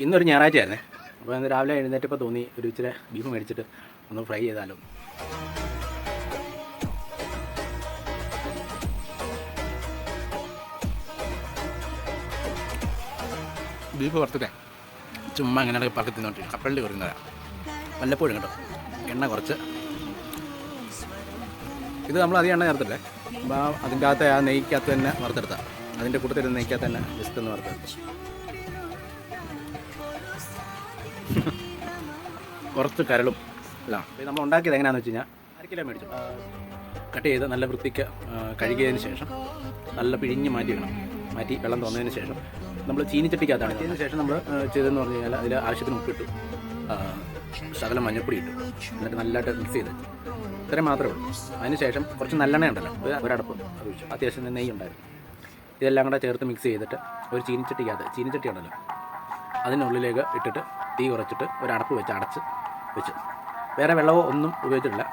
ഇന്നൊരു ഞായറാഴ്ചയായിരുന്നേ. അപ്പോൾ ഇന്ന് രാവിലെ എഴുന്നേറ്റപ്പോൾ തോന്നി ഒരു ഇച്ചിരി ബീഫ് മേടിച്ചിട്ട് ഒന്ന് ഫ്രൈ ചെയ്താലോ. ബീഫ് വറുത്തിട്ടേ ചുമ്മാ ഇങ്ങനെ പറക്കി തിന്നോണ്ടിരിക്കും. കപ്പലിൽ കുറയുന്നതാണ് വല്ലപ്പോഴും കേട്ടോ. എണ്ണ കുറച്ച്, ഇത് നമ്മൾ അധികം എണ്ണ ചേർത്തില്ലേ. അപ്പോൾ അതിൻ്റെ അകത്ത് ആ നെയ്ക്കകത്ത് തന്നെ വറുത്തെടുത്താൽ, അതിൻ്റെ കൂട്ടത്തിൽ നെയ്ക്കകത്ത് തന്നെ ജസ്റ്റ് ഒന്ന് വറുത്തെടുത്തു. കുറച്ച് കരളും അല്ല. നമ്മൾ ഉണ്ടാക്കിയത് എങ്ങനെയാണെന്ന് വെച്ച് കഴിഞ്ഞാൽ 1 കിലോ മേടിച്ചു കട്ട് ചെയ്ത് നല്ല വൃത്തിക്ക് കഴുകിയതിന് ശേഷം നല്ല പിഴിഞ്ഞ് മാറ്റി വെക്കണം. മാറ്റി വെള്ളം തോന്നതിന് ശേഷം നമ്മൾ ചീനിച്ചട്ടിക്കകത്താണ്. അതിന് ശേഷം നമ്മൾ ചെയ്തതെന്ന് പറഞ്ഞു കഴിഞ്ഞാൽ അതിൽ ആവശ്യത്തിന് ഉപ്പിട്ടു, ശകലം മഞ്ഞൾപ്പൊടി ഇട്ടു, എന്നിട്ട് നല്ലതായിട്ട് മിക്സ് ചെയ്ത് ഇത്രയും മാത്രമേ ഉള്ളൂ. അതിന് ശേഷം കുറച്ച് നല്ലെണ്ണ ഉണ്ടല്ലോ, ഒരടപ്പ് ഒഴിച്ചു, അത്യാവശ്യം നെയ്യ് ഉണ്ടായിരുന്നു. ഇതെല്ലാം കൂടെ ചേർത്ത് മിക്സ് ചെയ്തിട്ട് ഒരു ചീനിച്ചട്ടി ഉണ്ടല്ലോ അതിനുള്ളിലേക്ക് ഇട്ടിട്ട് തീ കുറച്ചിട്ട് ഒരടപ്പ് വെച്ച് അടച്ച് വെച്ചു. വേറെ വെള്ളമോ ഒന്നും ഉപയോഗിച്ചിട്ടില്ല.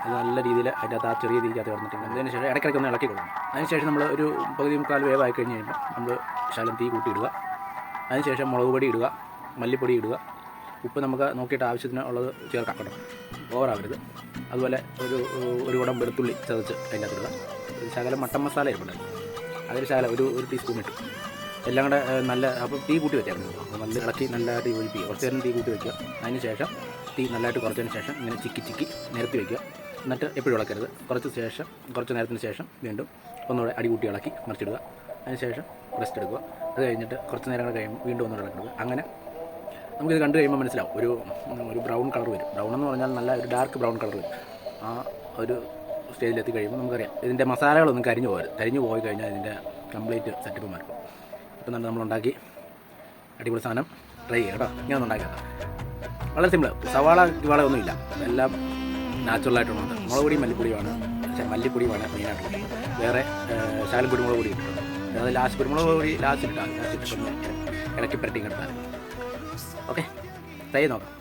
അത് നല്ല രീതിയിൽ അതിൻ്റെ അകത്ത് ആ ചെറിയ രീതിക്കകത്ത് കിടന്നിട്ടുണ്ട്. അതിന് ശേഷം ഇടയ്ക്കിടയ്ക്ക് ഒന്ന് ഇളക്കി കൊടുക്കണം. അതിനുശേഷം നമ്മൾ ഒരു പകുതി മുക്കാൽ വേവായി കഴിഞ്ഞ് കഴിയുമ്പോൾ നമ്മൾ ശകലം തീ കൂട്ടി ഇടുക. അതിനുശേഷം മുളക് പൊടി ഇടുക, മല്ലിപ്പൊടി ഇടുക, ഉപ്പ് നമുക്ക് നോക്കിയിട്ട് ആവശ്യത്തിന് ഉള്ളത് ചേർക്കാം കേട്ടോ, ഓവറാവരുത്. അതുപോലെ ഒരു കുടം വെളുത്തുള്ളി ചതച്ച് അതിൻ്റെ അകത്ത് ഇടുക. ശകലം മട്ടൻ മസാല ഇടുന്നുണ്ട്, അതൊരു ശകലം ഒരു ടീസ്പൂൺ ഇട്ടു. എല്ലാം കൂടെ നല്ല, അപ്പോൾ തീ കൂട്ടി വെച്ചായിരുന്നു. നല്ല ഇളക്കി നല്ലതായിട്ട് യോജിപ്പിക്കുക. കുറച്ച് നേരം തീ കൂട്ടി വയ്ക്കുക. അതിന് ശേഷം തീ നല്ലതായിട്ട് കുറച്ചതിന് ശേഷം ഇങ്ങനെ ചിക്കി നിരത്തി വയ്ക്കുക. എന്നിട്ട് എപ്പോഴും ഇളക്കരുത്. കുറച്ച് നേരത്തിന് ശേഷം വീണ്ടും ഒന്നുകൂടെ അടി കൂട്ടി ഇളക്കി മറിച്ചിടുക. അതിന് ശേഷം റെസ്റ്റ് എടുക്കുക. അത് കഴിഞ്ഞിട്ട് കുറച്ച് നേരം കഴിയുമ്പോൾ വീണ്ടും ഒന്നുകൂടെ ഇളക്കിടുക. അങ്ങനെ നമുക്കിത് കണ്ടു കഴിയുമ്പോൾ മനസ്സിലാവും, ഒരു ബ്രൗൺ കളർ വരും. ബ്രൗൺ എന്ന് പറഞ്ഞാൽ നല്ല ഒരു ഡാർക്ക് ബ്രൗൺ കളർ വരും. ആ ഒരു സ്റ്റേജിലെത്തി കഴിയുമ്പോൾ നമുക്കറിയാം ഇതിൻ്റെ മസാലകളൊന്നും കരിഞ്ഞു പോകരുത്. കരിഞ്ഞു പോയി കഴിഞ്ഞാൽ ഇതിൻ്റെ കംപ്ലീറ്റ് സെറ്റപ്പ് മാറും. അപ്പം തന്നെ നമ്മളുണ്ടാക്കി അടിപൊളി സാധനം ട്രൈ ചെയ്യുക കേട്ടോ. ഞാൻ ഉണ്ടാക്കാം. വളരെ സിമ്പിൾ. സവാള ഇവാള ഒന്നുമില്ല, എല്ലാം നാച്ചുറലായിട്ടുള്ളത്. മുളക് പൊടിയും മല്ലിപ്പൊടിയുമാണ്, മല്ലിപ്പൊടിയുമാണ് മെയിനായിട്ടുള്ളത്. വേറെ ശകലം കുരുമുളക് പൊടി ഇട്ടിട്ടുണ്ട്. അതായത് കുരുമുളക് പൊടി ലാസ്റ്റ് ഇട്ടാൽ ഇടയ്ക്ക് പുരട്ടി കിടത്താൻ. ഓക്കെ, ട്രൈ ചെയ്ത് നോക്കാം.